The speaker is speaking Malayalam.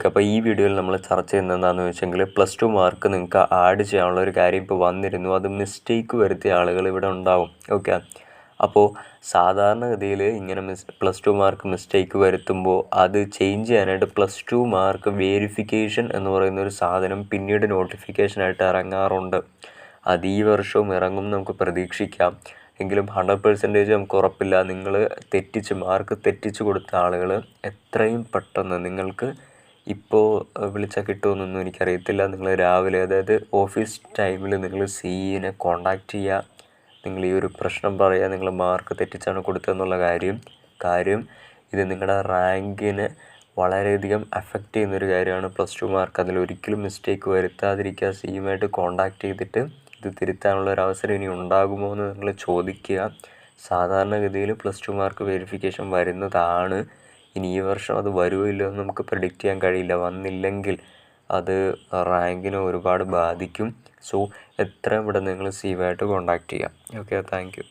ഓക്കെ, അപ്പോൾ ഈ വീഡിയോയിൽ നമ്മൾ ചർച്ച ചെയ്യുന്നത് എന്താണെന്ന് വെച്ചെങ്കിൽ +2 മാർക്ക് നിങ്ങൾക്ക് ആഡ് ചെയ്യാനുള്ള ഒരു കാര്യം ഇപ്പോൾ വന്നിരുന്നു. അത് മിസ്റ്റേക്ക് വരുത്തിയ ആളുകൾ ഇവിടെ ഉണ്ടാവും. ഓക്കെ, അപ്പോൾ സാധാരണഗതിയിൽ ഇങ്ങനെ +2 മാർക്ക് മിസ്റ്റേക്ക് വരുത്തുമ്പോൾ അത് ചേഞ്ച് ചെയ്യാനായിട്ട് +2 മാർക്ക് വേരിഫിക്കേഷൻ എന്ന് പറയുന്ന ഒരു സാധനം പിന്നീട് നോട്ടിഫിക്കേഷനായിട്ട് ഇറങ്ങാറുണ്ട്. അത് ഈ വർഷവും ഇറങ്ങും നമുക്ക് പ്രതീക്ഷിക്കാം. എങ്കിലും 100% നമുക്ക് ഉറപ്പില്ല. നിങ്ങൾ മാർക്ക് തെറ്റിച്ച് കൊടുത്ത ആളുകൾ എത്രയും പെട്ടെന്ന് നിങ്ങൾക്ക് ഇപ്പോൾ വിളിച്ചാൽ കിട്ടുമെന്നൊന്നും എനിക്കറിയത്തില്ല. നിങ്ങൾ രാവിലെ, അതായത് ഓഫീസ് ടൈമിൽ നിങ്ങൾ സിഇനെ കോൺടാക്റ്റ് ചെയ്യുക. നിങ്ങൾ ഈ ഒരു പ്രശ്നം പറയുക, നിങ്ങൾ മാർക്ക് തെറ്റിച്ചാണ് കൊടുത്തതെന്നുള്ള കാര്യം ഇത് നിങ്ങളുടെ റാങ്കിനെ വളരെയധികം അഫക്റ്റ് ചെയ്യുന്നൊരു കാര്യമാണ്. +2 മാർക്ക് അതിലൊരിക്കലും മിസ്റ്റേക്ക് വരുത്താതിരിക്കുക. സിയുമായിട്ട് കോൺടാക്റ്റ് ചെയ്തിട്ട് ഇത് തിരുത്താനുള്ള ഒരു അവസരം ഇനി ഉണ്ടാകുമോ എന്ന് നിങ്ങൾ ചോദിക്കുക. സാധാരണഗതിയിൽ +2 മാർക്ക് വെരിഫിക്കേഷൻ വരുന്നതാണ്. ഇനി ഈ വർഷം അത് വരുമോ ഇല്ലയോ എന്ന് നമുക്ക് പ്രെഡിക്റ്റ് ചെയ്യാൻ കഴിയില്ല. വന്നില്ലെങ്കിൽ അത് റാങ്കിനെ ഒരുപാട് ബാധിക്കും. സോ എത്രയും പെട്ടെന്ന് നിങ്ങൾ സിയുമായിട്ട് കോൺടാക്റ്റ് ചെയ്യാം. Okay, thank you.